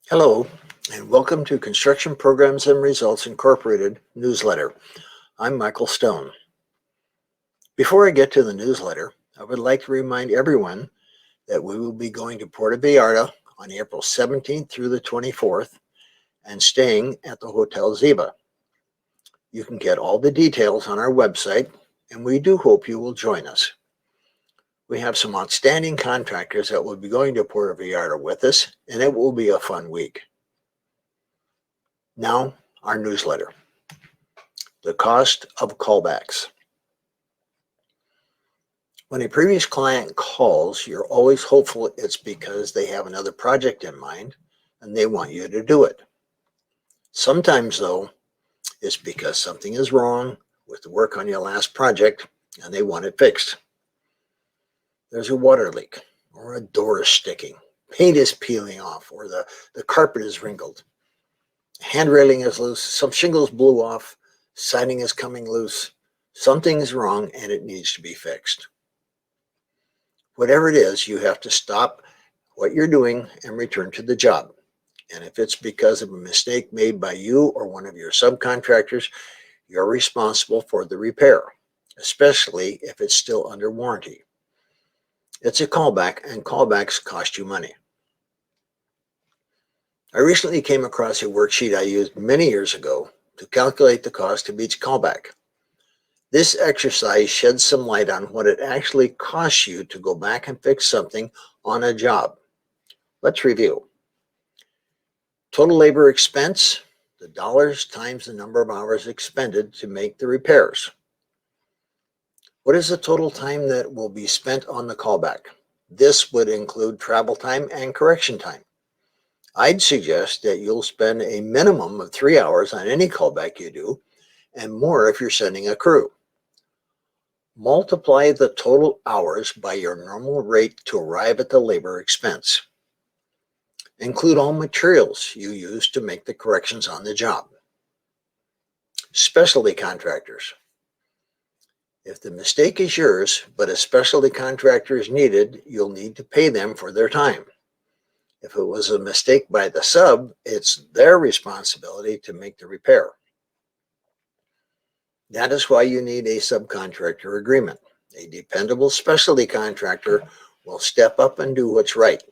Hello, and welcome to Construction Programs and Results Incorporated newsletter. I'm Michael Stone. Before I get to the newsletter, I would like to remind everyone that we will be going to Puerto Vallarta on April 17th through the 24th and staying at the Hotel Ziba. You can get all the details on our website, and we do hope you will join us. We have some outstanding contractors that will be going to Puerto Vallarta with us, and it will be a fun week. Now, our newsletter. The cost of callbacks. When a previous client calls, you're always hopeful it's because they have another project in mind and they want you to do it. Sometimes, though, it's because something is wrong with the work on your last project and they want it fixed. There's a water leak, or a door is sticking, paint is peeling off, or the carpet is wrinkled. Hand railing is loose, some shingles blew off, siding is coming loose. Something is wrong and it needs to be fixed. Whatever it is, you have to stop what you're doing and return to the job. And if it's because of a mistake made by you or one of your subcontractors, you're responsible for the repair, especially if it's still under warranty. It's a callback, and callbacks cost you money. I recently came across a worksheet I used many years ago to calculate the cost of each callback. This exercise sheds some light on what it actually costs you to go back and fix something on a job. Let's review. Total labor expense, the dollars times the number of hours expended to make the repairs. What is the total time that will be spent on the callback? This would include travel time and correction time. I'd suggest that you'll spend a minimum of 3 hours on any callback you do, and more if you're sending a crew. Multiply the total hours by your normal rate to arrive at the labor expense. Include all materials you use to make the corrections on the job. Specialty contractors. If the mistake is yours, but a specialty contractor is needed, you'll need to pay them for their time. If it was a mistake by the sub, it's their responsibility to make the repair. That is why you need a subcontractor agreement. A dependable specialty contractor will step up and do what's right,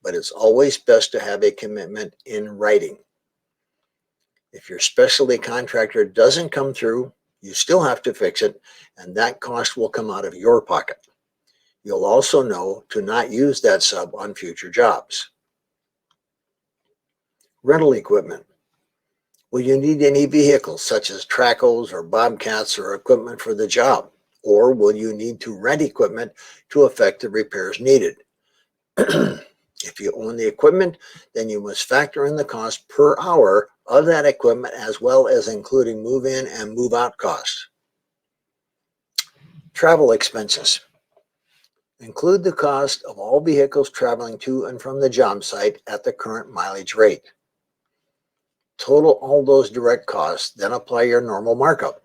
but it's always best to have a commitment in writing. If your specialty contractor doesn't come through, you still have to fix it, and that cost will come out of your pocket. You'll also know to not use that sub on future jobs. Rental equipment. Will you need any vehicles such as trackhoes or bobcats or equipment for the job? Or will you need to rent equipment to effect the repairs needed? If you own the equipment, then you must factor in the cost per hour of that equipment, as well as including move-in and move-out costs. Travel expenses. Include the cost of all vehicles traveling to and from the job site at the current mileage rate. Total all those direct costs, then apply your normal markup.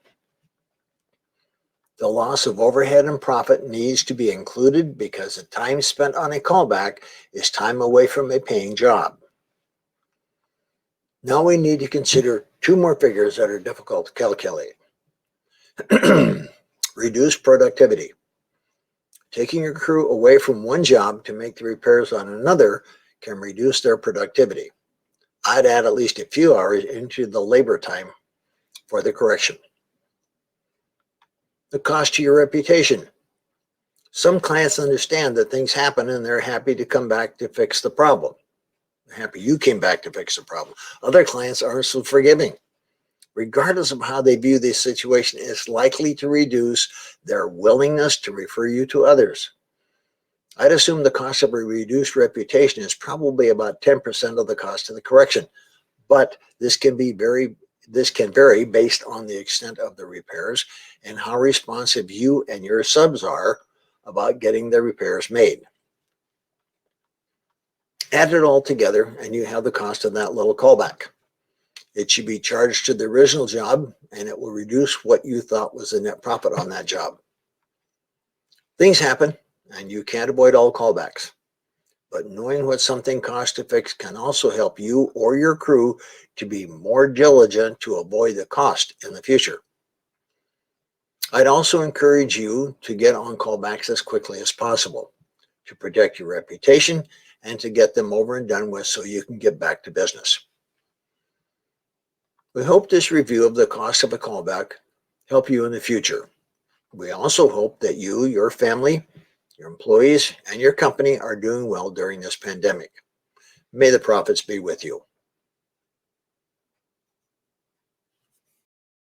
The loss of overhead and profit needs to be included because the time spent on a callback is time away from a paying job. Now we need to consider two more figures that are difficult to calculate. Reduce productivity. Taking your crew away from one job to make the repairs on another can reduce their productivity. I'd add at least a few hours into the labor time for the correction. The cost to your reputation. Some clients understand that things happen and they're happy to come back to fix the problem. They're happy you came back to fix the problem. Other clients aren't so forgiving. Regardless of how they view this situation, it's likely to reduce their willingness to refer you to others. I'd assume the cost of a reduced reputation is probably about 10% of the cost of the correction, but this can vary based on the extent of the repairs and how responsive you and your subs are about getting the repairs made. Add it all together and you have the cost of that little callback. It should be charged to the original job, and it will reduce what you thought was the net profit on that job. Things happen, and you can't avoid all callbacks. but knowing what something costs to fix can also help you or your crew to be more diligent to avoid the cost in the future. I'd also encourage you to get on callbacks as quickly as possible to protect your reputation and to get them over and done with so you can get back to business. We hope this review of the cost of a callback help you in the future. We also hope that you, your family, your employees, and your company are doing well during this pandemic. May the profits be with you.